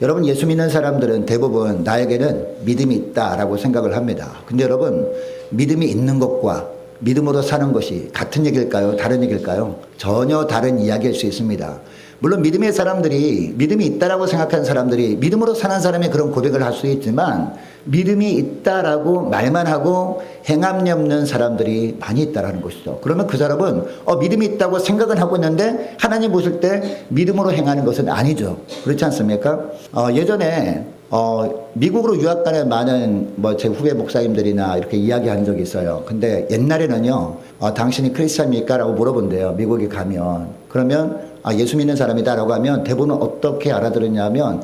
여러분, 예수 믿는 사람들은 대부분 나에게는 믿음이 있다라고 생각을 합니다. 근데 여러분, 믿음이 있는 것과 믿음으로 사는 것이 같은 얘기일까요? 다른 얘기일까요? 전혀 다른 이야기일 수 있습니다. 물론 믿음의 사람들이, 믿음이 있다라고 생각하는 사람들이 믿음으로 사는 사람이 그런 고백을 할 수 있지만, 믿음이 있다라고 말만 하고 행함이 없는 사람들이 많이 있다라는 것이죠. 그러면 그 사람은 믿음이 있다고 생각은 하고 있는데 하나님 보실 때 믿음으로 행하는 것은 아니죠. 그렇지 않습니까? 예전에 미국으로 유학 가는 많은 제 후배 목사님들이나 이렇게 이야기한 적이 있어요. 근데 옛날에는요, 당신이 크리스찬입니까? 라고 물어본대요. 미국에 가면. 그러면 예수 믿는 사람이다라고 하면 대부분 어떻게 알아들었냐면,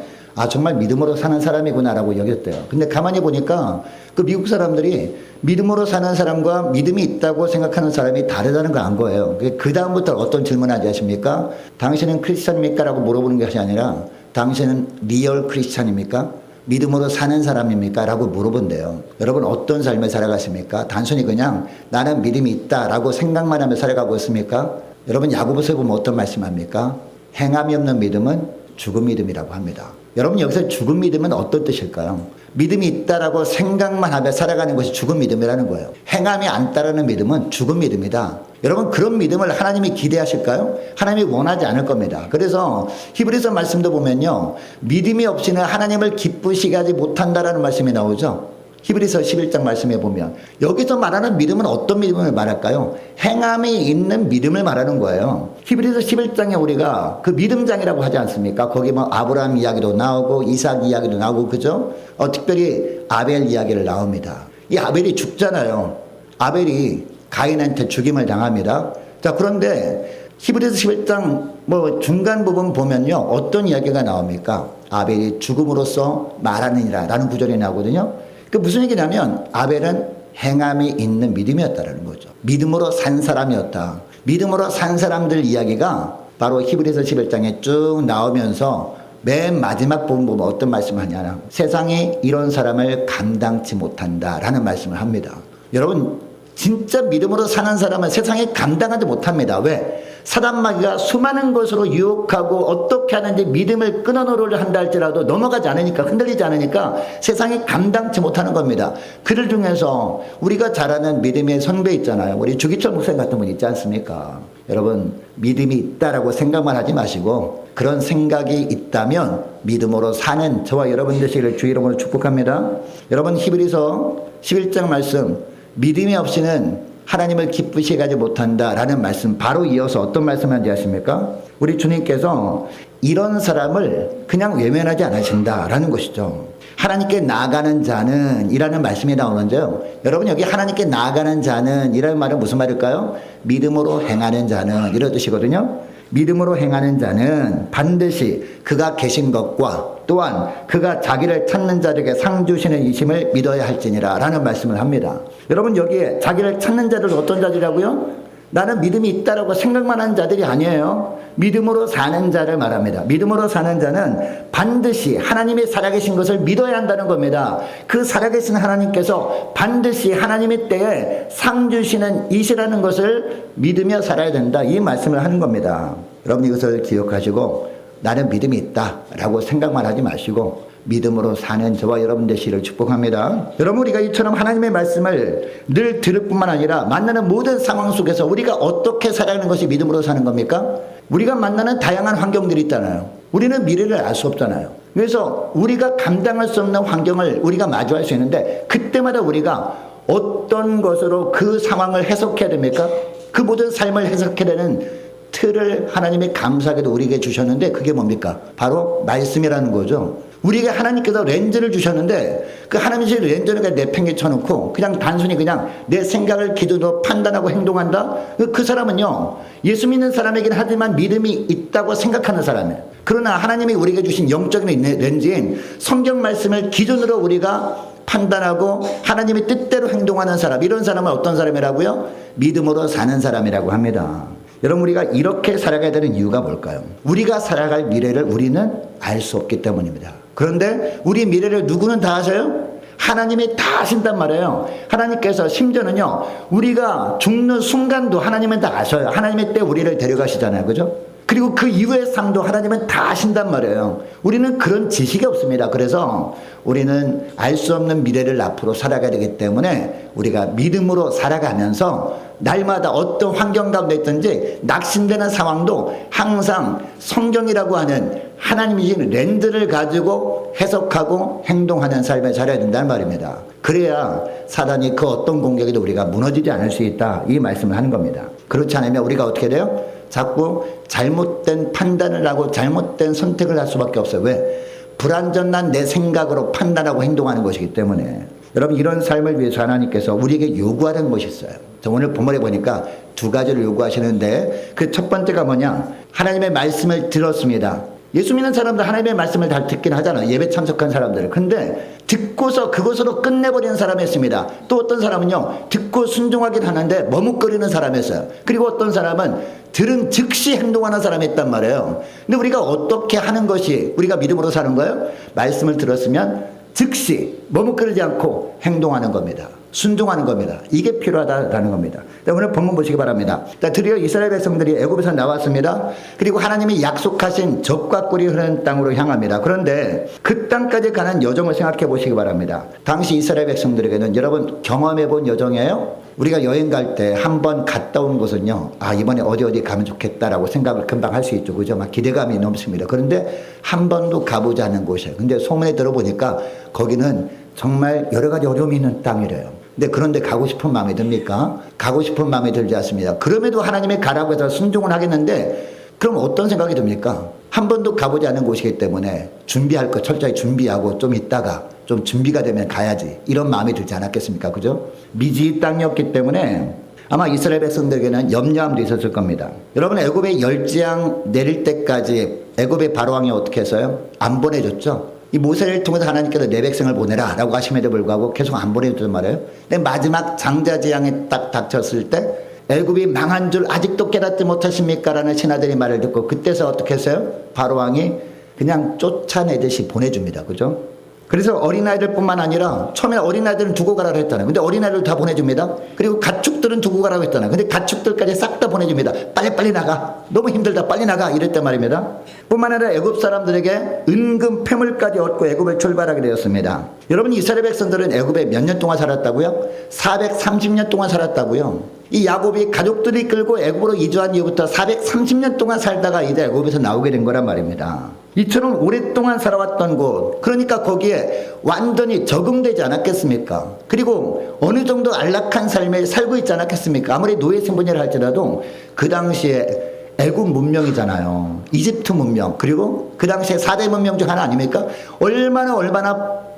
정말 믿음으로 사는 사람이구나라고 여겼대요. 근데 가만히 보니까 그 미국 사람들이 믿음으로 사는 사람과 믿음이 있다고 생각하는 사람이 다르다는 걸 안 거예요. 그 다음부터 어떤 질문을 하지 아십니까? 당신은 크리스찬입니까? 라고 물어보는 것이 아니라, 당신은 리얼 크리스찬입니까? 믿음으로 사는 사람입니까? 라고 물어본대요. 여러분, 어떤 삶을 살아가십니까? 단순히 그냥 나는 믿음이 있다라고 생각만 하며 살아가고 있습니까? 여러분, 야고보서에 보면 어떤 말씀합니까? 행함이 없는 믿음은 죽은 믿음이라고 합니다. 여러분, 여기서 죽은 믿음은 어떤 뜻일까요? 믿음이 있다라고 생각만 하며 살아가는 것이 죽은 믿음이라는 거예요. 행함이 안 따르는 믿음은 죽은 믿음이다. 여러분, 그런 믿음을 하나님이 기대하실까요? 하나님이 원하지 않을 겁니다. 그래서 히브리서 말씀도 보면요, 믿음이 없이는 하나님을 기쁘시게 하지 못한다라는 말씀이 나오죠. 히브리서 11장 말씀에 보면 여기서 말하는 믿음은 어떤 믿음을 말할까요? 행함이 있는 믿음을 말하는 거예요. 히브리서 11장에 우리가 그 믿음장이라고 하지 않습니까? 거기 아브라함 이야기도 나오고 이삭 이야기도 나오고, 그죠? 특별히 아벨 이야기를 나옵니다. 이 아벨이 죽잖아요. 아벨이 가인한테 죽임을 당합니다. 자, 그런데 히브리서 11장 중간 부분 보면요, 어떤 이야기가 나옵니까? 아벨이 죽음으로써 말하느니라 라는 구절이 나오거든요. 그 무슨 얘기냐면, 아벨은 행함이 있는 믿음이었다라는 거죠. 믿음으로 산 사람이었다. 믿음으로 산 사람들 이야기가 바로 히브리서 11장에 쭉 나오면서 맨 마지막 부분 보면 어떤 말씀을 하냐면, 세상이 이런 사람을 감당치 못한다라는 말씀을 합니다. 여러분, 진짜 믿음으로 사는 사람은 세상에 감당하지 못합니다. 왜? 사단마귀가 수많은 것으로 유혹하고 어떻게 하는지 믿음을 끊어놓으려 한다 할지라도 넘어가지 않으니까, 흔들리지 않으니까 세상에 감당치 못하는 겁니다. 그들 중에서 우리가 잘 아는 믿음의 선배 있잖아요. 우리 주기철 목사님 같은 분 있지 않습니까? 여러분, 믿음이 있다라고 생각만 하지 마시고, 그런 생각이 있다면 믿음으로 사는 저와 여러분 되시기를 주 이름으로 축복합니다. 여러분, 히브리서 11장 말씀, 믿음이 없이는 하나님을 기쁘시게 하지 못한다라는 말씀 바로 이어서 어떤 말씀을 하는지 아십니까? 우리 주님께서 이런 사람을 그냥 외면하지 않으신다라는 것이죠. 하나님께 나아가는 자는 이라는 말씀이 나오는데요, 여러분, 여기 하나님께 나아가는 자는 이라는 말은 무슨 말일까요? 믿음으로 행하는 자는, 이런 뜻이거든요. 믿음으로 행하는 자는 반드시 그가 계신 것과 또한 그가 자기를 찾는 자에게 상 주시는 이심을 믿어야 할지니라 라는 말씀을 합니다. 여러분, 여기에 자기를 찾는 자들 어떤 자들이라고요? 나는 믿음이 있다라고 생각만 하는 자들이 아니에요. 믿음으로 사는 자를 말합니다. 믿음으로 사는 자는 반드시 하나님이 살아계신 것을 믿어야 한다는 겁니다. 그 살아계신 하나님께서 반드시 하나님의 때에 상 주시는 이시라는 것을 믿으며 살아야 된다, 이 말씀을 하는 겁니다. 여러분, 이것을 기억하시고 나는 믿음이 있다라고 생각만 하지 마시고 믿음으로 사는 저와 여러분 되시기를 축복합니다. 여러분, 우리가 이처럼 하나님의 말씀을 늘 들을 뿐만 아니라 만나는 모든 상황 속에서 우리가 어떻게 살아가는 것이 믿음으로 사는 겁니까? 우리가 만나는 다양한 환경들이 있잖아요. 우리는 미래를 알 수 없잖아요. 그래서 우리가 감당할 수 없는 환경을 우리가 마주할 수 있는데, 그때마다 우리가 어떤 것으로 그 상황을 해석해야 됩니까? 그 모든 삶을 해석해야 되는 틀을 하나님이 감사하게도 우리에게 주셨는데, 그게 뭡니까? 바로 말씀이라는 거죠. 우리에게 하나님께서 렌즈를 주셨는데, 그 하나님이 주신 렌즈를 그냥 내팽개쳐놓고 그냥 단순히 그냥 내 생각을 기준으로 판단하고 행동한다? 그 사람은요, 예수 믿는 사람이긴 하지만 믿음이 있다고 생각하는 사람이에요. 그러나 하나님이 우리에게 주신 영적인 렌즈인 성경 말씀을 기준으로 우리가 판단하고 하나님의 뜻대로 행동하는 사람, 이런 사람은 어떤 사람이라고요? 믿음으로 사는 사람이라고 합니다. 여러분, 우리가 이렇게 살아가야 되는 이유가 뭘까요? 우리가 살아갈 미래를 우리는 알 수 없기 때문입니다. 그런데 우리 미래를 누구는 다 아셔요? 하나님이 다 아신단 말이에요. 하나님께서 심지어는요, 우리가 죽는 순간도 하나님은 다 아셔요. 하나님의 때 우리를 데려가시잖아요. 그죠? 그리고 그 이후의 삶도 하나님은 다 아신단 말이에요. 우리는 그런 지식이 없습니다. 그래서 우리는 알 수 없는 미래를 앞으로 살아가야 되기 때문에 우리가 믿음으로 살아가면서 날마다 어떤 환경 가운데 있든지 낙심되는 상황도 항상 성경이라고 하는 하나님이 주신 렌즈를 가지고 해석하고 행동하는 삶을 살아야 된다는 말입니다. 그래야 사단이 그 어떤 공격에도 우리가 무너지지 않을 수 있다, 이 말씀을 하는 겁니다. 그렇지 않으면 우리가 어떻게 돼요? 자꾸 잘못된 판단을 하고 잘못된 선택을 할 수밖에 없어요. 왜? 불완전한 내 생각으로 판단하고 행동하는 것이기 때문에. 여러분, 이런 삶을 위해서 하나님께서 우리에게 요구하는 것이 있어요. 저 오늘 본문에 보니까 두 가지를 요구하시는데, 그 첫 번째가 뭐냐? 하나님의 말씀을 들었습니다. 예수 믿는 사람들 하나님의 말씀을 다 듣긴 하잖아요. 예배 참석한 사람들. 근데 듣고서 그것으로 끝내버리는 사람이 있습니다. 또 어떤 사람은요, 듣고 순종하긴 하는데 머뭇거리는 사람이 있어요. 그리고 어떤 사람은 들은 즉시 행동하는 사람이 있단 말이에요. 근데 우리가 어떻게 하는 것이 우리가 믿음으로 사는 거예요? 말씀을 들었으면 즉시 머뭇거리지 않고 행동하는 겁니다. 순종하는 겁니다. 이게 필요하다라는 겁니다. 오늘 본문 보시기 바랍니다. 드디어 이스라엘 백성들이 애굽에서 나왔습니다. 그리고 하나님이 약속하신 젖과 꿀이 흐르는 땅으로 향합니다. 그런데 그 땅까지 가는 여정을 생각해 보시기 바랍니다. 당시 이스라엘 백성들에게는, 여러분 경험해 본 여정이에요? 우리가 여행 갈 때 한 번 갔다 온 곳은요, 아 이번에 어디 가면 좋겠다라고 생각을 금방 할 수 있죠. 그죠? 막 기대감이 넘습니다. 그런데 한 번도 가보지 않은 곳이에요. 근데 소문에 들어보니까 거기는 정말 여러 가지 어려움이 있는 땅이래요. 근데 그런데 가고 싶은 마음이 듭니까? 가고 싶은 마음이 들지 않습니다. 그럼에도 하나님이 가라고 해서 순종을 하겠는데, 그럼 어떤 생각이 듭니까? 한 번도 가보지 않은 곳이기 때문에 준비할 거 철저히 준비하고 좀 있다가 좀 준비가 되면 가야지, 이런 마음이 들지 않았겠습니까? 그죠? 미지 땅이었기 때문에 아마 이스라엘 백성들에게는 염려함도 있었을 겁니다. 여러분, 애굽의 열지양 내릴 때까지 애굽의 바로왕이 어떻게 했어요? 안 보내줬죠? 이 모세를 통해서 하나님께서 내 백성을 보내라 라고 하심에도 불구하고 계속 안 보내줬단 말이에요. 근데 마지막 장자재앙이 딱 닥쳤을 때 애굽이 망한 줄 아직도 깨닫지 못하십니까? 라는 신하들이 말을 듣고 그때서 어떻게 했어요? 바로왕이 그냥 쫓아내듯이 보내줍니다. 그죠? 그래서 어린아이들 뿐만 아니라 처음에 어린아이들은 두고 가라고 했잖아요. 근데 어린아이들 다 보내줍니다. 그리고 가축들은 두고 가라고 했잖아요. 근데 가축들까지 싹 다 보내줍니다. 빨리 나가. 너무 힘들다. 빨리 나가. 이랬단 말입니다. 뿐만 아니라 애굽 사람들에게 은금 패물까지 얻고 애굽을 출발하게 되었습니다. 여러분, 이스라엘 백성들은 애굽에 몇 년 동안 살았다고요? 430년 동안 살았다고요. 이 야곱이 가족들이 끌고 애굽으로 이주한 이후부터 430년 동안 살다가 이제 애굽에서 나오게 된 거란 말입니다. 이처럼 오랫동안 살아왔던 곳, 그러니까 거기에 완전히 적응되지 않았겠습니까? 그리고 어느 정도 안락한 삶을 살고 있지 않았겠습니까? 아무리 노예 신분이라 할지라도 그 당시에 애굽 문명이잖아요. 이집트 문명, 그리고 그 당시에 4대 문명 중 하나 아닙니까? 얼마나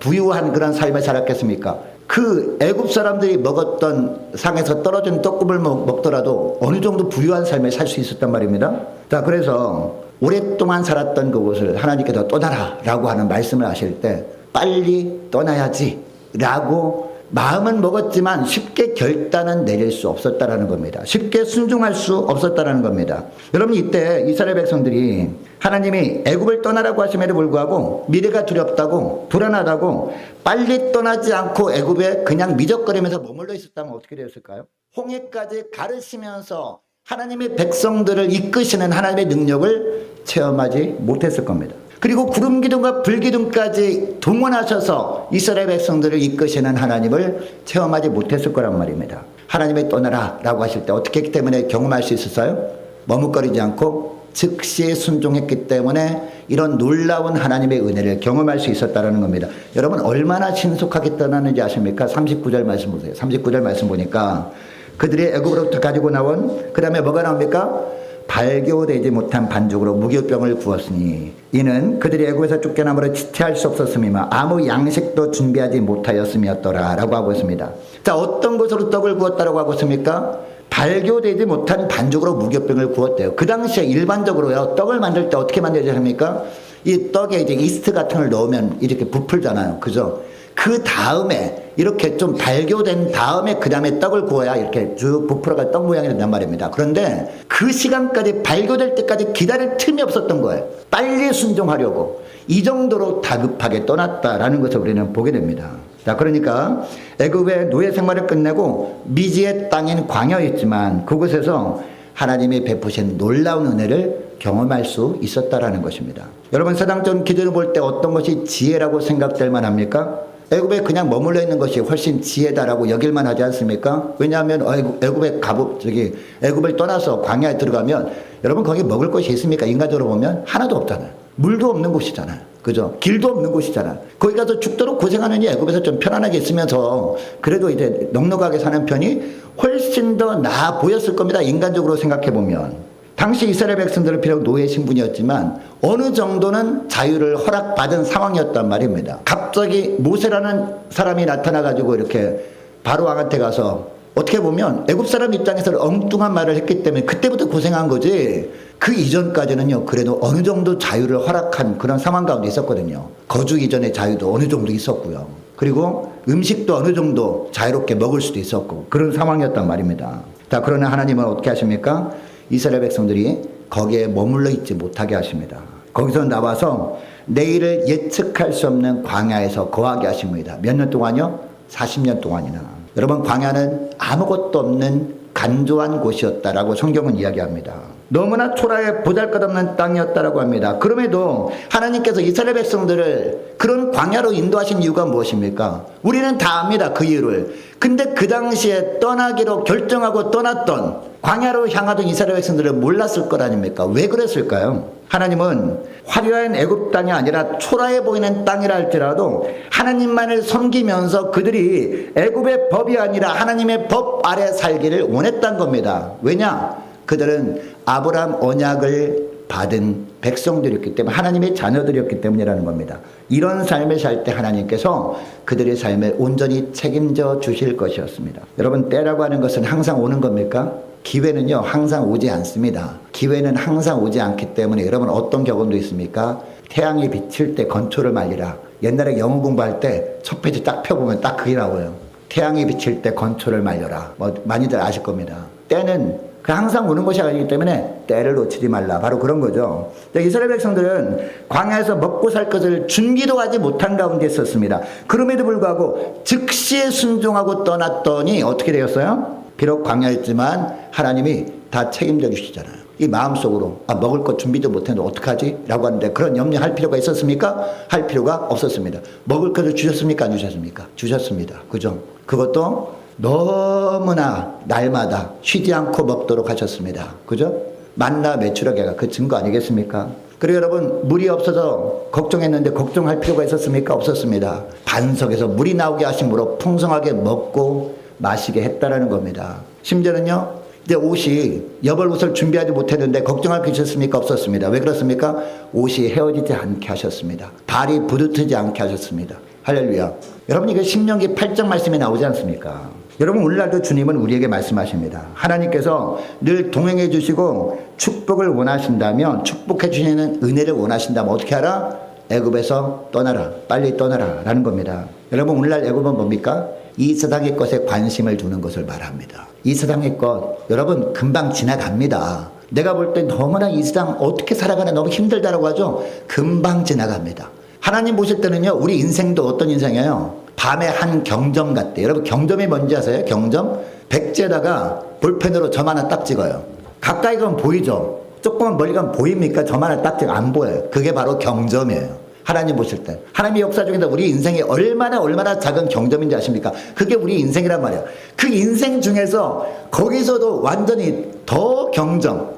부유한 그런 삶을 살았겠습니까? 그 애굽 사람들이 먹었던 상에서 떨어진 떡국을 먹더라도 어느 정도 부유한 삶을 살 수 있었단 말입니다. 자, 그래서 오랫동안 살았던 그곳을 하나님께서 떠나라 라고 하는 말씀을 하실 때 빨리 떠나야지 라고 마음은 먹었지만 쉽게 결단은 내릴 수 없었다라는 겁니다. 쉽게 순종할 수 없었다라는 겁니다. 여러분, 이때 이스라엘 백성들이 하나님이 애굽을 떠나라고 하심에도 불구하고 미래가 두렵다고 불안하다고 빨리 떠나지 않고 애굽에 그냥 미적거리면서 머물러 있었다면 어떻게 되었을까요? 홍해까지 가르치면서 하나님의 백성들을 이끄시는 하나님의 능력을 체험하지 못했을 겁니다. 그리고 구름 기둥과 불 기둥까지 동원하셔서 이스라엘 백성들을 이끄시는 하나님을 체험하지 못했을 거란 말입니다. 하나님의 떠나라 라고 하실 때 어떻게 했기 때문에 경험할 수 있었어요? 머뭇거리지 않고 즉시 순종했기 때문에 이런 놀라운 하나님의 은혜를 경험할 수 있었다는 겁니다. 여러분, 얼마나 신속하게 떠나는지 아십니까? 39절 말씀 보세요. 39절 말씀 보니까 그들이 애굽으로부터 가지고 나온, 그 다음에 뭐가 나옵니까? 발교되지 못한 반죽으로 무교병을 구웠으니 이는 그들이 애굽에서 쫓겨남으로 지체할 수 없었음이며 아무 양식도 준비하지 못하였음이었더라 라고 하고 있습니다. 자, 어떤 것으로 떡을 구웠다라고 하고 있습니까? 발교되지 못한 반죽으로 무교병을 구웠대요. 그 당시에 일반적으로요, 떡을 만들 때 어떻게 만들어야 합니까? 이 떡에 이제 이스트 같은 걸 넣으면 이렇게 부풀잖아요. 그죠? 그 다음에 이렇게 좀 발교된 다음에 그 다음에 떡을 구워야 이렇게 쭉 부풀어가 떡 모양이 된단 말입니다. 그런데 그 시간까지 발교될 때까지 기다릴 틈이 없었던 거예요. 빨리 순종하려고 이 정도로 다급하게 떠났다라는 것을 우리는 보게 됩니다. 자, 그러니까 애굽의 노예 생활을 끝내고 미지의 땅인 광야였지만 그곳에서 하나님이 베푸신 놀라운 은혜를 경험할 수 있었다라는 것입니다. 여러분, 세상적인 기준으로 볼 때 어떤 것이 지혜라고 생각될 만합니까? 애굽에 그냥 머물러 있는 것이 훨씬 지혜다라고 여길만 하지 않습니까? 왜냐하면 애굽을 떠나서 광야에 들어가면 여러분 거기 먹을 것이 있습니까? 인간적으로 보면 하나도 없잖아요. 물도 없는 곳이잖아요. 그죠? 길도 없는 곳이잖아요. 거기 가서 죽도록 고생하느니 애굽에서 좀 편안하게 있으면서 그래도 이제 넉넉하게 사는 편이 훨씬 더 나아 보였을 겁니다. 인간적으로 생각해 보면. 당시 이스라엘 백성들은 비록 노예 신분이었지만 어느 정도는 자유를 허락받은 상황이었단 말입니다. 갑자기 모세라는 사람이 나타나가지고 이렇게 바로 왕한테 가서 어떻게 보면 애굽 사람 입장에서는 엉뚱한 말을 했기 때문에 그때부터 고생한 거지, 그 이전까지는요 그래도 어느 정도 자유를 허락한 그런 상황 가운데 있었거든요. 거주 이전의 자유도 어느 정도 있었고요. 그리고 음식도 어느 정도 자유롭게 먹을 수도 있었고 그런 상황이었단 말입니다. 자, 그러나 하나님은 어떻게 하십니까? 이스라엘 백성들이 거기에 머물러 있지 못하게 하십니다. 거기서 나와서 내일을 예측할 수 없는 광야에서 거하게 하십니다. 몇 년 동안요? 40년 동안이나. 여러분, 광야는 아무것도 없는 간조한 곳이었다라고 성경은 이야기합니다. 너무나 초라해 보잘것없는 땅이었다라고 합니다. 그럼에도 하나님께서 이스라엘 백성들을 그런 광야로 인도하신 이유가 무엇입니까? 우리는 다 압니다, 그 이유를. 근데 그 당시에 떠나기로 결정하고 떠났던 광야로 향하던 이스라엘 백성들은 몰랐을 것 아닙니까? 왜 그랬을까요? 하나님은 화려한 애굽 땅이 아니라 초라해 보이는 땅이라 할지라도 하나님만을 섬기면서 그들이 애굽의 법이 아니라 하나님의 법 아래 살기를 원했던 겁니다. 왜냐? 그들은 아브라함 언약을 받은 백성들이었기 때문에, 하나님의 자녀들이었기 때문이라는 겁니다. 이런 삶을 살 때 하나님께서 그들의 삶을 온전히 책임져 주실 것이었습니다. 여러분, 때라고 하는 것은 항상 오는 겁니까? 기회는요 항상 오지 않습니다. 기회는 항상 오지 않기 때문에 여러분, 어떤 경험도 있습니까? 태양이 비칠 때 건초를 말리라. 옛날에 영어 공부할 때 첫 페이지 딱 펴보면 딱 그게 나와요. 태양이 비칠 때 건초를 말려라. 많이들 아실 겁니다. 때는 항상 오는 것이 아니기 때문에 때를 놓치지 말라. 바로 그런 거죠. 이스라엘 백성들은 광야에서 먹고 살 것을 준비도 하지 못한 가운데 있었습니다. 그럼에도 불구하고 즉시 순종하고 떠났더니 어떻게 되었어요? 비록 광야였지만 하나님이 다 책임져 주시잖아요. 이 마음속으로 먹을 것 준비도 못했는데 어떡하지? 라고 하는데 그런 염려할 필요가 있었습니까? 할 필요가 없었습니다. 먹을 것을 주셨습니까? 안 주셨습니까? 주셨습니다. 그죠? 그것도 너무나 날마다 쉬지 않고 먹도록 하셨습니다. 그죠? 만나 메추라기가 그 증거 아니겠습니까? 그리고 여러분, 물이 없어서 걱정했는데 걱정할 필요가 있었습니까? 없었습니다. 반석에서 물이 나오게 하심으로 풍성하게 먹고 마시게 했다라는 겁니다. 심지어는요, 이제 옷이, 여벌 옷을 준비하지 못했는데 걱정할 게 있었습니까? 없었습니다. 왜 그렇습니까? 옷이 헤어지지 않게 하셨습니다. 발이 부르트지 않게 하셨습니다. 할렐루야. 여러분, 이게 신명기 8장 말씀에 나오지 않습니까? 여러분, 오늘날도 주님은 우리에게 말씀하십니다. 하나님께서 늘 동행해 주시고 축복을 원하신다면, 축복해 주시는 은혜를 원하신다면 어떻게 하라? 애굽에서 떠나라. 빨리 떠나라. 라는 겁니다. 여러분, 오늘날 애굽은 뭡니까? 이 세상의 것에 관심을 두는 것을 말합니다. 이 세상의 것, 여러분, 금방 지나갑니다. 내가 볼 때 너무나 이 세상 어떻게 살아가나 너무 힘들다라고 하죠? 금방 지나갑니다. 하나님 보실 때는요, 우리 인생도 어떤 인생이에요? 밤에 한 경점 같대. 여러분, 경점이 뭔지 아세요? 경점? 백지에다가 볼펜으로 점 하나 딱 찍어요. 가까이 가면 보이죠? 조금만 멀리 가면 보입니까? 점 하나 딱 찍어 안 보여요. 그게 바로 경점이에요. 하나님 보실 때. 하나님의 역사 중에서 우리 인생이 얼마나 작은 경점인지 아십니까? 그게 우리 인생이란 말이에요. 그 인생 중에서 거기서도 완전히 더 경점,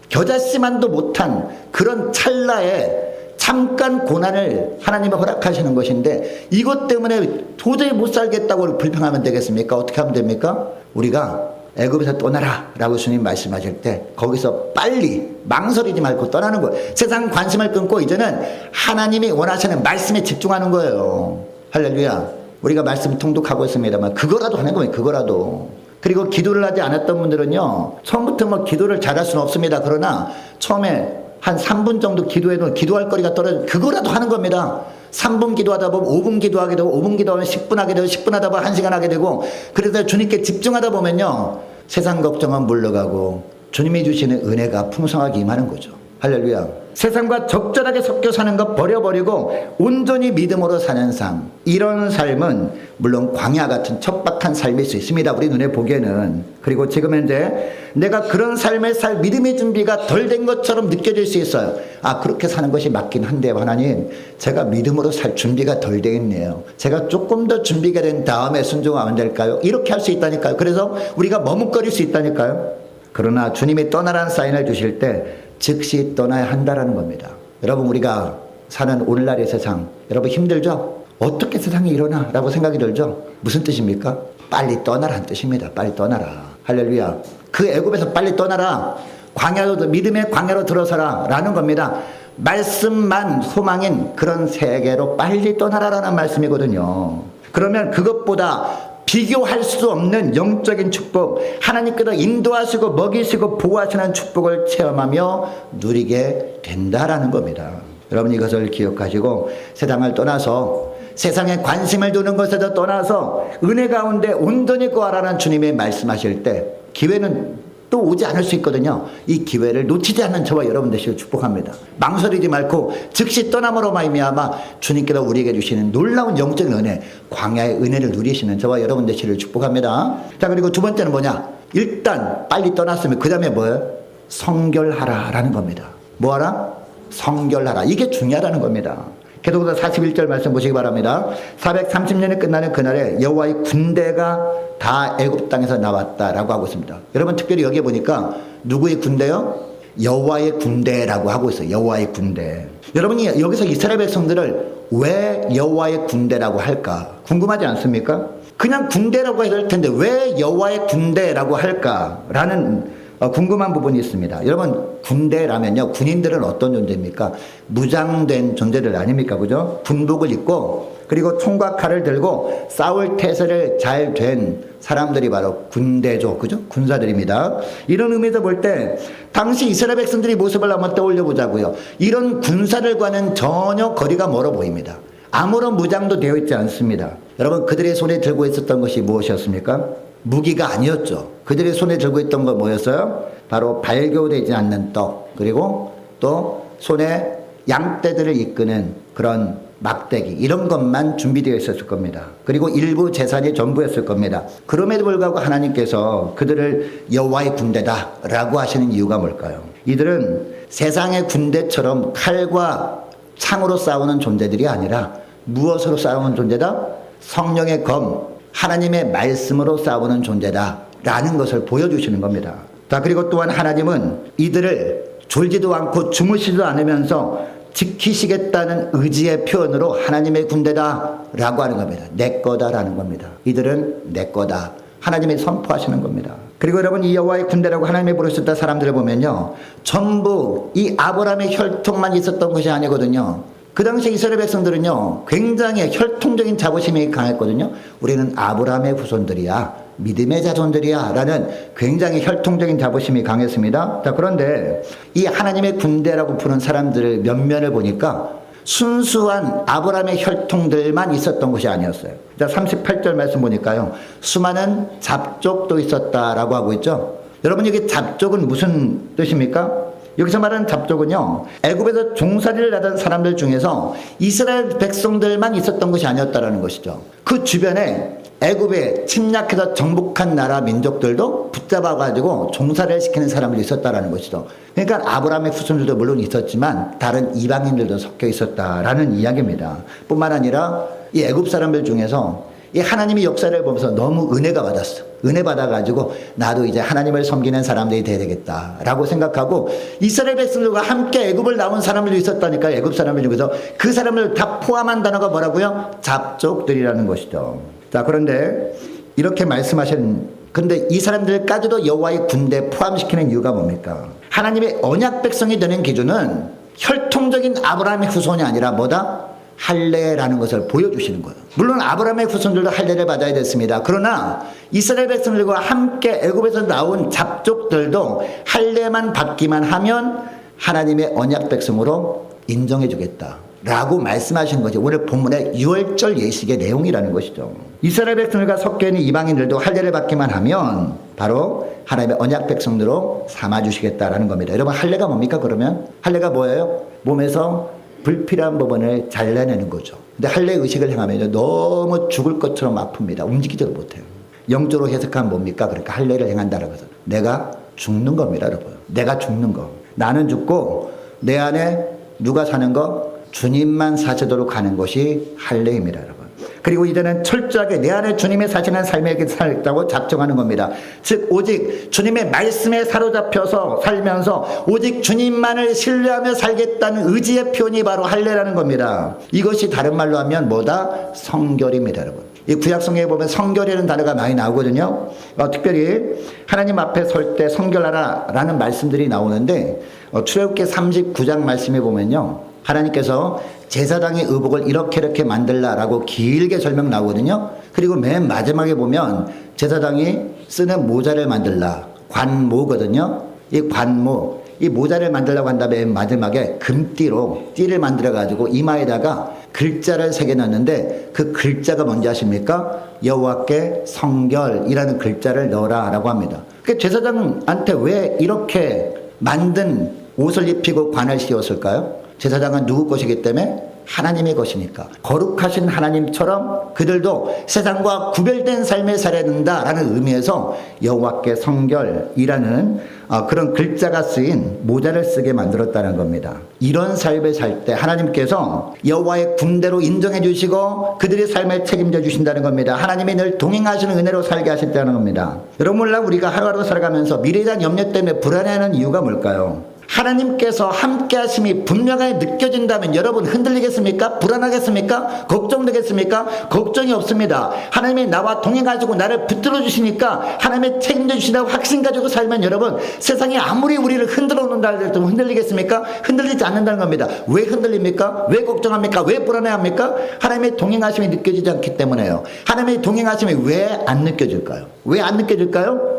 겨자씨만도 못한 그런 찰나에 잠깐 고난을 하나님이 허락하시는 것인데, 이것 때문에 도저히 못 살겠다고 불평하면 되겠습니까? 어떻게 하면 됩니까? 우리가 애굽에서 떠나라 라고 주님 말씀하실 때 거기서 빨리 망설이지 말고 떠나는 거예요. 세상 관심을 끊고 이제는 하나님이 원하시는 말씀에 집중하는 거예요. 할렐루야. 우리가 말씀 통독하고 있습니다만 그거라도 하는 거예요. 그거라도. 그리고 기도를 하지 않았던 분들은요, 처음부터 기도를 잘할 수는 없습니다. 그러나 처음에 한 3분 정도 기도해도 기도할 거리가 떨어지면 그거라도 하는 겁니다. 3분 기도하다 보면 5분 기도하게 되고, 5분 기도하면 10분 하게 되고, 10분 하다 보면 1시간 하게 되고, 그래서 주님께 집중하다 보면요, 세상 걱정은 물러가고 주님이 주시는 은혜가 풍성하게 임하는 거죠. 할렐루야. 세상과 적절하게 섞여 사는 것 버려버리고 온전히 믿음으로 사는 삶, 이런 삶은 물론 광야 같은 척박한 삶일 수 있습니다. 우리 눈에 보기에는. 그리고 지금 현재 내가 그런 삶을 살 믿음의 준비가 덜 된 것처럼 느껴질 수 있어요. 아, 그렇게 사는 것이 맞긴 한데 하나님, 제가 믿음으로 살 준비가 덜 되어 있네요. 제가 조금 더 준비가 된 다음에 순종하면 될까요? 이렇게 할 수 있다니까요. 그래서 우리가 머뭇거릴 수 있다니까요. 그러나 주님이 떠나라는 사인을 주실 때 즉시 떠나야 한다라는 겁니다. 여러분, 우리가 사는 오늘날의 세상, 여러분 힘들죠? 어떻게 세상이 일어나? 라고 생각이 들죠? 무슨 뜻입니까? 빨리 떠나라는 뜻입니다. 빨리 떠나라. 할렐루야. 그 애굽에서 빨리 떠나라. 광야로, 믿음의 광야로 들어서라 라는 겁니다. 말씀만 소망인 그런 세계로 빨리 떠나라라는 말씀이거든요. 그러면 그것보다 비교할 수 없는 영적인 축복, 하나님께서 인도하시고 먹이시고 보호하시는 축복을 체험하며 누리게 된다라는 겁니다. 여러분, 이것을 기억하시고 세상을 떠나서, 세상에 관심을 두는 것에서 떠나서 은혜 가운데 온전히 거하라는 주님의 말씀하실 때 기회는 또 오지 않을 수 있거든요. 이 기회를 놓치지 않는 저와 여러분 되시길 축복합니다. 망설이지 말고 즉시 떠남으로 말미암아 주님께서 우리에게 주시는 놀라운 영적인 은혜, 광야의 은혜를 누리시는 저와 여러분 되시기를 축복합니다. 자, 그리고 두 번째는 뭐냐? 일단 빨리 떠났으면 그 다음에 뭐예요? 성결하라라는 겁니다. 뭐하라? 성결하라. 이게 중요하다는 겁니다. 계속해서 41절 말씀 보시기 바랍니다. 430년이 끝나는 그날에 여호와의 군대가 다 애굽 땅에서 나왔다라고 하고 있습니다. 여러분, 특별히 여기에 보니까 누구의 군대요? 여호와의 군대라고 하고 있어요. 여호와의 군대. 여러분이 여기서 이스라엘 백성들을 왜 여호와의 군대라고 할까? 궁금하지 않습니까? 그냥 군대라고 해도 될 텐데 왜 여호와의 군대라고 할까라는 궁금한 부분이 있습니다. 여러분, 군대라면요, 군인들은 어떤 존재입니까? 무장된 존재들 아닙니까? 그죠? 군복을 입고 그리고 총과 칼을 들고 싸울 태세를 잘 된 사람들이 바로 군대죠. 그죠? 군사들입니다. 이런 의미에서 볼 때 당시 이스라엘 백성들의 모습을 한번 떠올려 보자고요. 이런 군사들과는 전혀 거리가 멀어 보입니다. 아무런 무장도 되어 있지 않습니다. 여러분, 그들의 손에 들고 있었던 것이 무엇이었습니까? 무기가 아니었죠. 그들의 손에 들고 있던 건 뭐였어요? 바로 발교되지 않는 떡, 그리고 또 손에 양떼들을 이끄는 그런 막대기, 이런 것만 준비되어 있었을 겁니다. 그리고 일부 재산이 전부였을 겁니다. 그럼에도 불구하고 하나님께서 그들을 여호와의 군대다라고 하시는 이유가 뭘까요? 이들은 세상의 군대처럼 칼과 창으로 싸우는 존재들이 아니라 무엇으로 싸우는 존재다? 성령의 검, 하나님의 말씀으로 싸우는 존재다라는 것을 보여주시는 겁니다. 자, 그리고 또한 하나님은 이들을 졸지도 않고 주무시지도 않으면서 지키시겠다는 의지의 표현으로 하나님의 군대다라고 하는 겁니다. 내 거다라는 겁니다. 이들은 내 거다. 하나님이 선포하시는 겁니다. 그리고 여러분, 이 여호와의 군대라고 하나님이 부르셨다 사람들을 보면요, 전부 이 아브라함의 혈통만 있었던 것이 아니거든요. 그 당시 이스라엘 백성들은요, 굉장히 혈통적인 자부심이 강했거든요. 우리는 아브라함의 후손들이야, 믿음의 자손들이야 라는 굉장히 혈통적인 자부심이 강했습니다. 자, 그런데 이 하나님의 군대라고 부른 사람들의 면면을 보니까 순수한 아브라함의 혈통들만 있었던 것이 아니었어요. 자, 38절 말씀 보니까요, 수많은 잡족도 있었다라고 하고 있죠. 여러분, 여기 잡족은 무슨 뜻입니까? 여기서 말하는 잡족은요, 애굽에서 종살이를 하던 사람들 중에서 이스라엘 백성들만 있었던 것이 아니었다라는 것이죠. 그 주변에 애굽에 침략해서 정복한 나라 민족들도 붙잡아가지고 종살이를 시키는 사람들이 있었다라는 것이죠. 그러니까 아브라함의 후손들도 물론 있었지만 다른 이방인들도 섞여 있었다라는 이야기입니다. 뿐만 아니라 이 애굽 사람들 중에서 이 하나님의 역사를 보면서 너무 은혜가 받았어. 은혜 받아가지고 나도 이제 하나님을 섬기는 사람들이 돼야 되겠다라고 생각하고 이스라엘 백성들과 함께 애굽을 나온 사람들도 있었다니까. 애굽 사람들 중에서 그 사람을 다 포함한 단어가 뭐라고요? 잡족들이라는 것이죠. 자, 그런데 이렇게 말씀하신, 근데 이 사람들까지도 여호와의 군대에 포함시키는 이유가 뭡니까? 하나님의 언약 백성이 되는 기준은 혈통적인 아브라함의 후손이 아니라 뭐다? 할례라는 것을 보여주시는 거예요. 물론 아브라함의 후손들도 할례를 받아야 됐습니다. 그러나 이스라엘 백성들과 함께 애굽에서 나온 잡족들도 할례만 받기만 하면 하나님의 언약 백성으로 인정해 주겠다 라고 말씀하신 것이 오늘 본문의 유월절 예식의 내용이라는 것이죠. 이스라엘 백성들과 섞여 있는 이방인들도 할례를 받기만 하면 바로 하나님의 언약 백성으로 삼아주시겠다라는 겁니다. 여러분, 할례가 뭡니까? 그러면 할례가 뭐예요? 몸에서 불필요한 부분을 잘라내는 거죠. 근데 할례 의식을 행하면 너무 죽을 것처럼 아픕니다. 움직이지도 못해요. 영적으로 해석하면 뭡니까? 그러니까 할례를 행한다라고 해서 내가 죽는 겁니다, 여러분. 내가 죽는 거. 나는 죽고 내 안에 누가 사는 거? 주님만 사시도록 가는 것이 할례입니다, 여러분. 그리고 이제는 철저하게 내 안에 주님이 사시는 삶에 살겠다고 작정하는 겁니다. 즉 오직 주님의 말씀에 사로잡혀서 살면서 오직 주님만을 신뢰하며 살겠다는 의지의 표현이 바로 할례라는 겁니다. 이것이 다른 말로 하면 뭐다? 성결입니다, 여러분. 이 구약성경에 보면 성결이라는 단어가 많이 나오거든요. 특별히 하나님 앞에 설 때 성결하라 라는 말씀들이 나오는데 출애굽기 39장 말씀에 보면요, 하나님께서 제사장의 의복을 이렇게 만들라라고 길게 설명 나오거든요. 그리고 맨 마지막에 보면 제사장이 쓰는 모자를 만들라, 관모거든요. 이 관모, 이 모자를 만들려고 한 다음에 맨 마지막에 금띠로 띠를 만들어 가지고 이마에다가 글자를 새겨놨는데 그 글자가 뭔지 아십니까? 여호와께 성결이라는 글자를 넣어라 라고 합니다. 그 제사장한테 왜 이렇게 만든 옷을 입히고 관을 씌웠을까요? 제사장은 누구 것이기 때문에? 하나님의 것이니까. 거룩하신 하나님처럼 그들도 세상과 구별된 삶을 살아야 된다라는 의미에서 여호와께 성결이라는 그런 글자가 쓰인 모자를 쓰게 만들었다는 겁니다. 이런 삶을 살 때 하나님께서 여호와의 군대로 인정해 주시고 그들의 삶을 책임져 주신다는 겁니다. 하나님이 늘 동행하시는 은혜로 살게 하셨다는 겁니다. 여러분, 몰라 우리가 하루하루 살아가면서 미래에 대한 염려 때문에 불안해하는 이유가 뭘까요? 하나님께서 함께 하심이 분명하게 느껴진다면 여러분 흔들리겠습니까? 불안하겠습니까? 걱정되겠습니까? 걱정이 없습니다. 하나님이 나와 동행하시고 나를 붙들어 주시니까 하나님의 책임져 주신다고 확신 가지고 살면 여러분 세상이 아무리 우리를 흔들어 놓는다 할지라도 흔들리겠습니까? 흔들리지 않는다는 겁니다. 왜 흔들립니까? 왜 걱정합니까? 왜 불안해합니까? 하나님의 동행하심이 느껴지지 않기 때문에요. 하나님의 동행하심이 왜 안 느껴질까요? 왜 안 느껴질까요?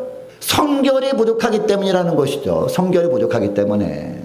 성결이 부족하기 때문이라는 것이죠. 성결이 부족하기 때문에.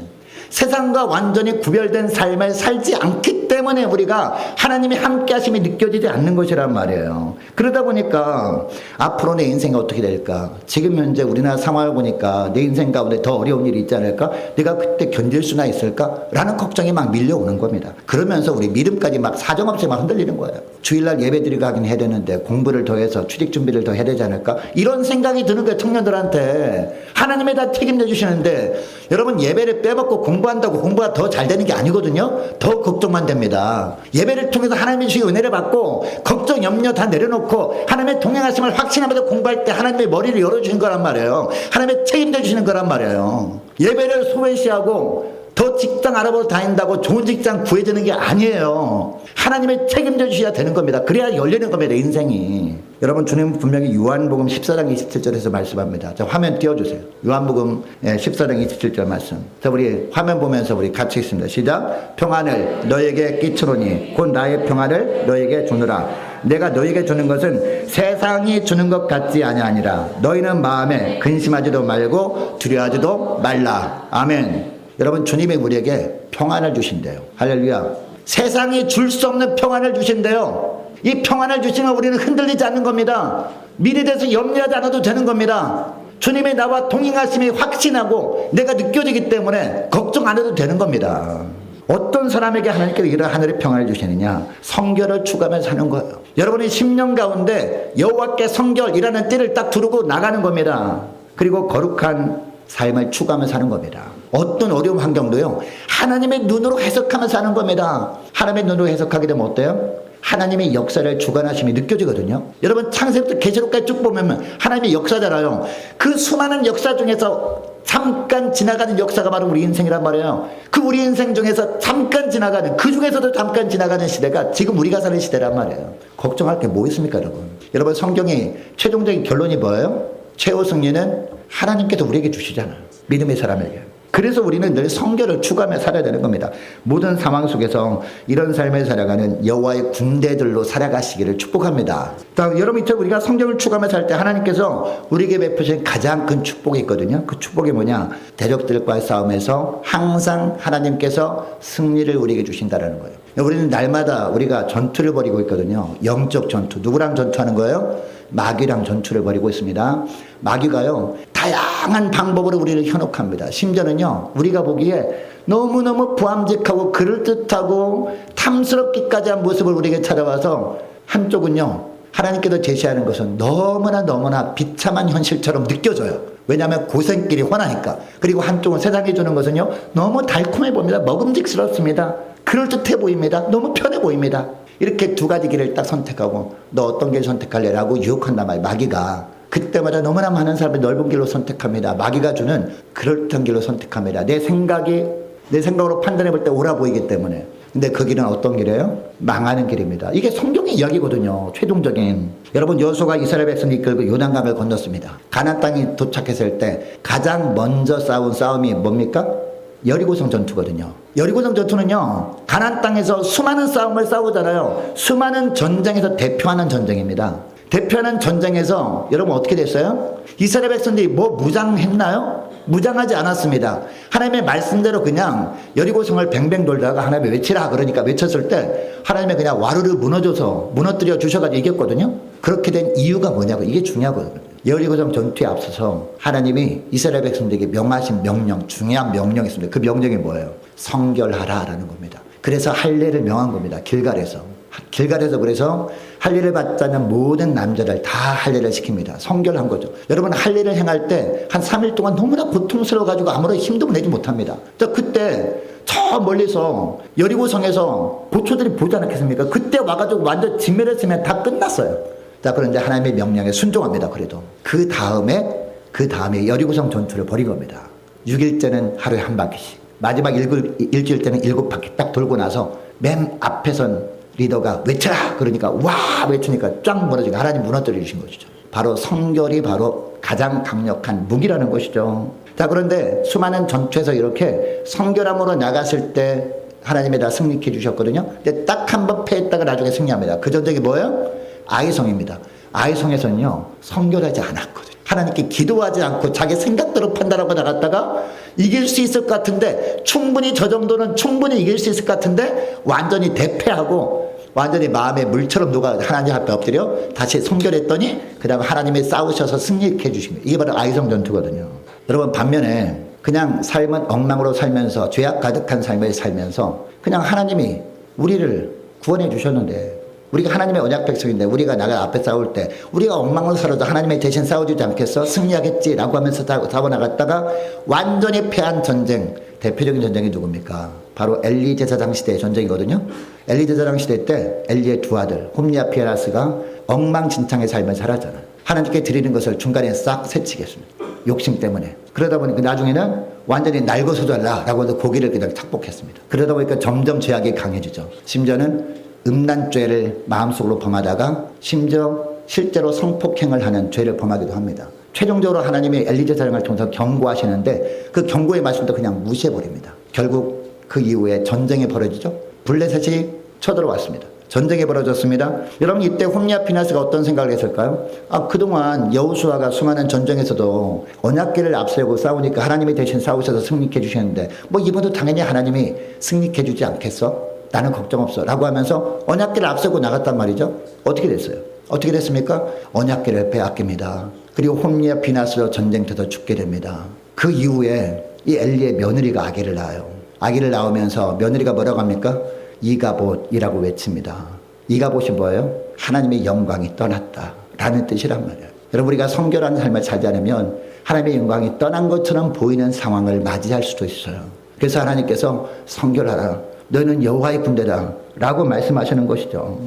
세상과 완전히 구별된 삶을 살지 않기 때문에 우리가 하나님이 함께 하심이 느껴지지 않는 것이란 말이에요. 그러다 보니까 앞으로 내 인생이 어떻게 될까? 지금 현재 우리나라 상황을 보니까 내 인생 가운데 더 어려운 일이 있지 않을까? 내가 그때 견딜 수나 있을까? 라는 걱정이 막 밀려오는 겁니다. 그러면서 우리 믿음까지 막 사정없이 막 흔들리는 거예요. 주일날 예배드리고 하긴 해야 되는데 공부를 더 해서 취직 준비를 더 해야 되지 않을까? 이런 생각이 드는 거예요. 청년들한테. 하나님이 다 책임져 주시는데 여러분 예배를 빼먹고 공부한다고 공부가 더 잘 되는 게 아니거든요. 더 걱정만 됩니다. 예배를 통해서 하나님의 주의 은혜를 받고 걱정 염려 다 내려놓고 하나님의 동행하심을 확신하면서 공부할 때 하나님의 머리를 열어주신 거란 말이에요. 하나님의 책임져 주시는 거란 말이에요. 예배를 소외시하고 더 직장 알아보러 다닌다고 좋은 직장 구해지는 게 아니에요. 하나님의 책임져 주셔야 되는 겁니다. 그래야 열리는 겁니다, 인생이. 여러분, 주님 분명히 요한복음 14장 27절에서 말씀합니다. 자, 화면 띄워주세요. 요한복음 14장 27절 말씀. 자, 우리 화면 보면서 우리 같이 있습니다. 시작. 평안을 너에게 끼치노니 곧 나의 평안을 너에게 주노라. 내가 너에게 주는 것은 세상이 주는 것 같지 아니하니라. 너희는 마음에 근심하지도 말고 두려워하지도 말라. 아멘. 여러분, 주님이 우리에게 평안을 주신대요. 할렐루야. 세상이 줄 수 없는 평안을 주신대요. 이 평안을 주시면 우리는 흔들리지 않는 겁니다. 미래에 대해서 염려하지 않아도 되는 겁니다. 주님이 나와 동행하심이 확신하고 내가 느껴지기 때문에 걱정 안 해도 되는 겁니다. 어떤 사람에게 하나님께서 이런 하늘의 평안을 주시느냐? 성결을 추구하면서 사는 거예요. 여러분이 10년 가운데 여호와께 성결이라는 띠를 딱 두르고 나가는 겁니다. 그리고 거룩한 삶을 추구하면서 사는 겁니다. 어떤 어려운 환경도요, 하나님의 눈으로 해석하면서 사는 겁니다. 하나님의 눈으로 해석하게 되면 어때요? 하나님의 역사를 주관하심이 느껴지거든요. 여러분, 창세부터 계시록까지 쭉 보면 하나님의 역사잖아요. 그 수많은 역사 중에서 잠깐 지나가는 역사가 바로 우리 인생이란 말이에요. 그 우리 인생 중에서 잠깐 지나가는, 그 중에서도 잠깐 지나가는 시대가 지금 우리가 사는 시대란 말이에요. 걱정할 게 뭐 있습니까, 여러분? 여러분, 성경의 최종적인 결론이 뭐예요? 최후 승리는 하나님께서 우리에게 주시잖아요. 믿음의 사람에게. 그래서 우리는 늘 성결을 추구하며 살아야 되는 겁니다. 모든 상황 속에서 이런 삶을 살아가는 여호와의 군대들로 살아가시기를 축복합니다. 여러분, 이제 우리가 성경을 추구하며 살 때 하나님께서 우리에게 베푸신 가장 큰 축복이 있거든요. 그 축복이 뭐냐? 대적들과의 싸움에서 항상 하나님께서 승리를 우리에게 주신다는 거예요. 우리는 날마다 우리가 전투를 벌이고 있거든요. 영적 전투. 누구랑 전투하는 거예요? 마귀랑 전투를 벌이고 있습니다. 마귀가요, 다양한 방법으로 우리를 현혹합니다. 심지어는요, 우리가 보기에 너무너무 부함직하고 그럴듯하고 탐스럽기까지 한 모습을 우리에게 찾아와서 한쪽은요, 하나님께서 제시하는 것은 너무나 비참한 현실처럼 느껴져요. 왜냐하면 고생길이 훤하니까. 그리고 한쪽은 세상이 주는 것은요, 너무 달콤해 보입니다. 먹음직스럽습니다. 그럴듯해 보입니다. 너무 편해 보입니다. 이렇게 두 가지 길을 딱 선택하고 너 어떤 길 선택할래? 라고 유혹한단 말이에요. 마귀가. 그때마다 너무나 많은 사람이 넓은 길로 선택합니다. 마귀가 주는 그럴듯한 길로 선택합니다. 내 생각으로 판단해 볼 때 옳아 보이기 때문에. 근데 그 길은 어떤 길이에요? 망하는 길입니다. 이게 성경의 이야기거든요. 최종적인. 여러분, 여호수아가 이스라엘 백성을 이끌고 요단강을 건넜습니다. 가나안 땅에 도착했을 때 가장 먼저 싸운 싸움이 뭡니까? 여리고성 전투거든요. 여리고성 전투는요, 가나안 땅에서 수많은 싸움을 싸우잖아요. 수많은 전쟁에서 대표하는 전쟁입니다. 대표하는 전쟁에서 여러분 어떻게 됐어요? 이스라엘 백성들이 뭐 무장했나요? 무장하지 않았습니다. 하나님의 말씀대로 그냥 여리고성을 뱅뱅 돌다가 하나님이 외치라 그러니까 외쳤을 때 하나님이 그냥 와르르 무너뜨려 주셔가지고 이겼거든요. 그렇게 된 이유가 뭐냐고, 이게 중요하거든요. 여리고성 전투에 앞서서 하나님이 이스라엘 백성들에게 명하신 명령, 중요한 명령이 있습니다. 그 명령이 뭐예요? 성결하라라는 겁니다. 그래서 할례를 명한 겁니다. 길갈에서 그래서 할례를 받지 않는 모든 남자들 다 할례를 시킵니다. 성결한 거죠. 여러분, 할례를 행할 때 한 3일 동안 너무나 고통스러워가지고 아무런 힘도 내지 못합니다. 그때 저 멀리서 여리고성에서 보초들이 보지 않았겠습니까? 그때 와가지고 완전 진멸했으면 다 끝났어요. 자, 그런데 하나님의 명령에 순종합니다. 그래도 그 다음에 여리고성 전투를 벌인 겁니다. 6일째는 하루에 한 바퀴씩, 마지막 일주일 때는 7바퀴 딱 돌고 나서 맨 앞에선 리더가 외쳐라 그러니까 와 외치니까 쫙 무너지고 하나님 무너뜨려 주신 것이죠. 바로 성결이 바로 가장 강력한 무기라는 것이죠. 자, 그런데 수많은 전투에서 이렇게 성결함으로 나갔을 때 하나님이 다 승리케 해주셨거든요. 근데 딱 한 번 패했다가 나중에 승리합니다. 그 전적이 뭐예요? 아이성입니다. 아이성에서는요, 성결하지 않았거든요. 하나님께 기도하지 않고 자기 생각대로 판단하고 나갔다가 이길 수 있을 것 같은데, 충분히 저 정도는 충분히 이길 수 있을 것 같은데 완전히 대패하고 완전히 마음에 물처럼 녹아 하나님 앞에 엎드려 다시 성결했더니 그 다음에 하나님이 싸우셔서 승리케 해주십니다. 이게 바로 아이성 전투거든요. 여러분, 반면에 그냥 삶은 엉망으로 살면서 죄악 가득한 삶을 살면서 그냥 하나님이 우리를 구원해 주셨는데, 우리가 하나님의 언약 백성인데 우리가 나가 앞에 싸울 때 우리가 엉망으로 살아도 하나님의 대신 싸워주지 않겠어? 승리하겠지라고 하면서 싸워 나갔다가 완전히 패한 전쟁, 대표적인 전쟁이 누굽니까? 바로 엘리 제사장 시대의 전쟁이거든요. 엘리 제사장 시대 때 엘리의 두 아들 홈리와 피에나스가 엉망진창의 삶을 살았잖아요. 하나님께 드리는 것을 중간에 싹 새치겠습니다. 욕심 때문에. 그러다 보니까 나중에는 완전히 날고서 달라라고 해서 고기를 그냥 착복했습니다. 그러다 보니까 점점 죄악이 강해지죠. 심지어는 음란죄를 마음속으로 범하다가 심지어 실제로 성폭행을 하는 죄를 범하기도 합니다. 최종적으로 하나님이 엘리 제사장을 통해서 경고하시는데 그 경고의 말씀도 그냥 무시해버립니다. 결국 그 이후에 전쟁이 벌어지죠. 블레셋이 쳐들어왔습니다. 전쟁이 벌어졌습니다. 여러분, 이때 홈리와 피나스가 어떤 생각을 했을까요? 그동안 여호수아가 수많은 전쟁에서도 언약궤를 앞세우고 싸우니까 하나님이 대신 싸우셔서 승리케 해주셨는데 뭐 이번도 당연히 하나님이 승리케 해주지 않겠어? 나는 걱정 없어 라고 하면서 언약궤를 앞세우고 나갔단 말이죠. 어떻게 됐어요? 어떻게 됐습니까? 언약궤를 빼앗깁니다. 그리고 홈리와 피나스로 전쟁터에서 죽게 됩니다. 그 이후에 이 엘리의 며느리가 아기를 낳아요. 아기를 낳으면서 며느리가 뭐라고 합니까? 이가봇이라고 외칩니다. 이가봇이 뭐예요? 하나님의 영광이 떠났다 라는 뜻이란 말이에요. 여러분, 우리가 성결한 삶을 살지 않으면 하나님의 영광이 떠난 것처럼 보이는 상황을 맞이할 수도 있어요. 그래서 하나님께서 성결하라, 너는 여호와의 군대다 라고 말씀하시는 것이죠.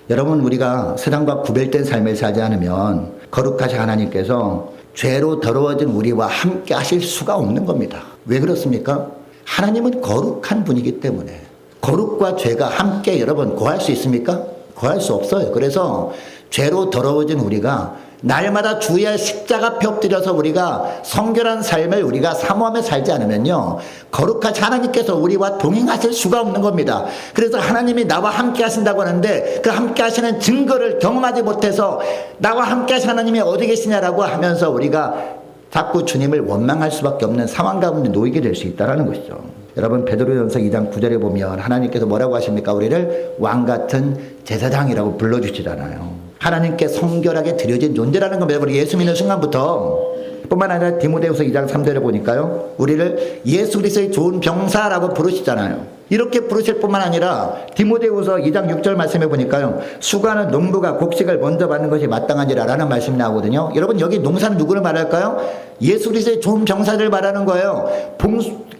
여러분, 우리가 세상과 구별된 삶을 살지 않으면 거룩하신 하나님께서 죄로 더러워진 우리와 함께 하실 수가 없는 겁니다. 왜 그렇습니까? 하나님은 거룩한 분이기 때문에. 거룩과 죄가 함께 여러분 거할 수 있습니까? 거할 수 없어요. 그래서 죄로 더러워진 우리가 날마다 주의 십자가 앞에 엎드려서 우리가 성결한 삶을 우리가 사모하며 살지 않으면요, 거룩하신 하나님께서 우리와 동행하실 수가 없는 겁니다. 그래서 하나님이 나와 함께 하신다고 하는데 그 함께 하시는 증거를 경험하지 못해서 나와 함께 하신 하나님이 어디 계시냐라고 하면서 우리가 자꾸 주님을 원망할 수밖에 없는 상황 가운데 놓이게 될 수 있다는 것이죠. 여러분, 베드로전서 2장 9절에 보면 하나님께서 뭐라고 하십니까? 우리를 왕같은 제사장이라고 불러주시잖아요. 하나님께 성결하게 드려진 존재라는 겁니다. 우리 예수 믿는 순간부터 뿐만 아니라 디모데후서 2장 3절에 보니까요, 우리를 예수 그리스도의 좋은 병사라고 부르시잖아요. 이렇게 부르실 뿐만 아니라 디모데후서 2장 6절 말씀에 보니까요, 수고하는 농부가 곡식을 먼저 받는 것이 마땅하니라라는 말씀이 나오거든요. 여러분, 여기 농사는 누구를 말할까요? 예수 그리스도의 좋은 병사들 말하는 거예요.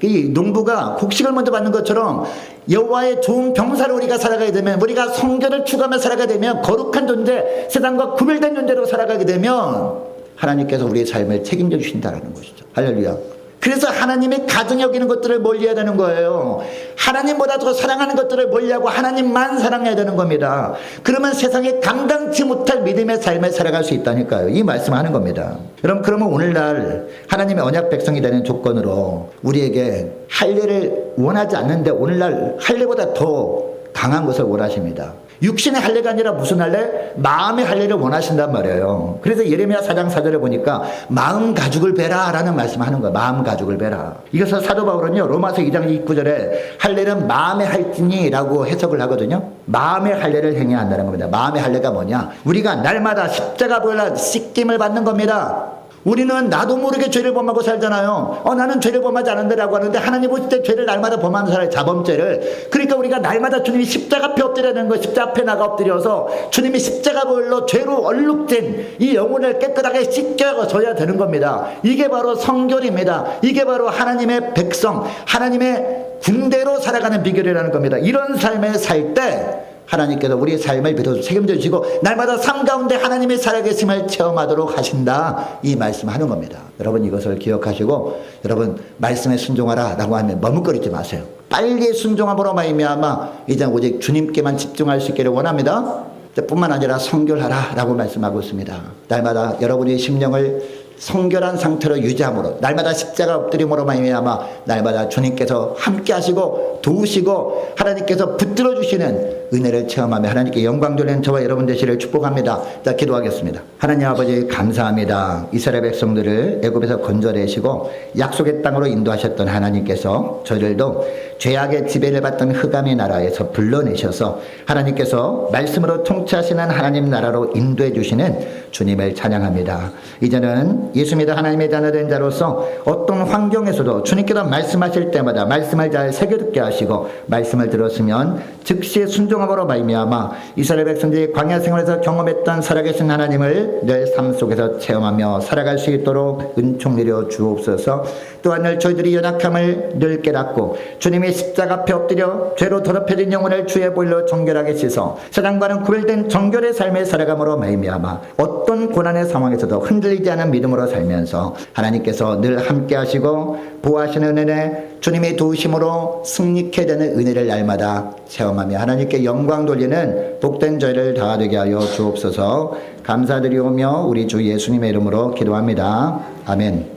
이 농부가 곡식을 먼저 받는 것처럼 여호와의 좋은 병사로 우리가 살아가게 되면, 우리가 성결을 추구하며 살아가게 되면, 거룩한 존재, 세상과 구별된 존재로 살아가게 되면 하나님께서 우리의 삶을 책임져 주신다는 것이죠. 할렐루야. 그래서 하나님의 가정 여기는 것들을 멀리해야 되는 거예요. 하나님보다 더 사랑하는 것들을 멀리하고 하나님만 사랑해야 되는 겁니다. 그러면 세상에 감당치 못할 믿음의 삶을 살아갈 수 있다니까요. 이 말씀하는 겁니다. 여러분, 그러면 오늘날 하나님의 언약 백성이 되는 조건으로 우리에게 할례를 원하지 않는데 오늘날 할례보다 더 강한 것을 원하십니다. 육신의 할례가 아니라 무슨 할례? 마음의 할례를 원하신단 말이에요. 그래서 예레미야 4장 4절에 보니까 마음 가죽을 베라 라는 말씀하는 거예요. 마음 가죽을 베라. 이것을 사도 바울은요, 로마서 2장 29절에 할례는 마음의 할지니라고 해석을 하거든요. 마음의 할례를 행해야 한다는 겁니다. 마음의 할례가 뭐냐? 우리가 날마다 십자가 보혈로 씻김을 받는 겁니다. 우리는 나도 모르게 죄를 범하고 살잖아요. 나는 죄를 범하지 않은데라고 하는데 하나님 보실 때 죄를 날마다 범하는 사람의 자범죄를. 그러니까 우리가 날마다 주님이 십자가 앞에 엎드려야되는 거, 십자가 앞에 나가 엎드려서 주님이 십자가 보혈로 죄로 얼룩진 이 영혼을 깨끗하게 씻겨줘야 되는 겁니다. 이게 바로 성결입니다. 이게 바로 하나님의 백성, 하나님의 군대로 살아가는 비결이라는 겁니다. 이런 삶을 살 때 하나님께서 우리의 삶을 비로소 책임져 주시고 날마다 삶 가운데 하나님의 살아계심을 체험하도록 하신다, 이 말씀하는 겁니다. 여러분, 이것을 기억하시고 여러분, 말씀에 순종하라 라고 하면 머뭇거리지 마세요. 빨리 순종함으로 말미암아 이제 오직 주님께만 집중할 수 있기를 원합니다. 뿐만 아니라 성결하라 라고 말씀하고 있습니다. 날마다 여러분의 심령을 성결한 상태로 유지함으로, 날마다 십자가 엎드림으로 말미암아 날마다 주님께서 함께 하시고 도우시고 하나님께서 붙들어 주시는 은혜를 체험하며 하나님께 영광 돌리는 저와 여러분 되시를 축복합니다. 자, 기도하겠습니다. 하나님 아버지, 감사합니다. 이스라엘 백성들을 애굽에서 건져내시고 약속의 땅으로 인도하셨던 하나님께서 저희들도 죄악의 지배를 받던 흑암의 나라에서 불러내셔서 하나님께서 말씀으로 통치하시는 하나님 나라로 인도해 주시는 주님을 찬양합니다. 이제는 예수 믿어 하나님의 자녀된 자로서 어떤 환경에서도 주님께서 말씀하실 때마다 말씀을 잘 새겨듣게 하시고, 말씀을 들었으면 즉시 순종함으로 말미암아 이스라엘 백성들이 광야 생활에서 경험했던 살아계신 하나님을 늘 삶 속에서 체험하며 살아갈 수 있도록 은총 내려 주옵소서. 또한 늘 저희들이 연약함을 늘 깨닫고 주님의 십자가 앞에 엎드려 죄로 더럽혀진 영혼을 주의 보혈로 정결하게 씻어 세상과는 구별된 정결의 삶을 살아감으로 말미암아 어떤 고난의 상황에서도 흔들리지 않은 믿음으로 살면서 하나님께서 늘 함께 하시고 보호하시는 은혜, 주님의 도우심으로 승리케 되는 은혜를 날마다 체험하며 하나님께 영광 돌리는 복된 저희를 다 되게 하여 주옵소서. 감사드리오며 우리 주 예수님의 이름으로 기도합니다. 아멘.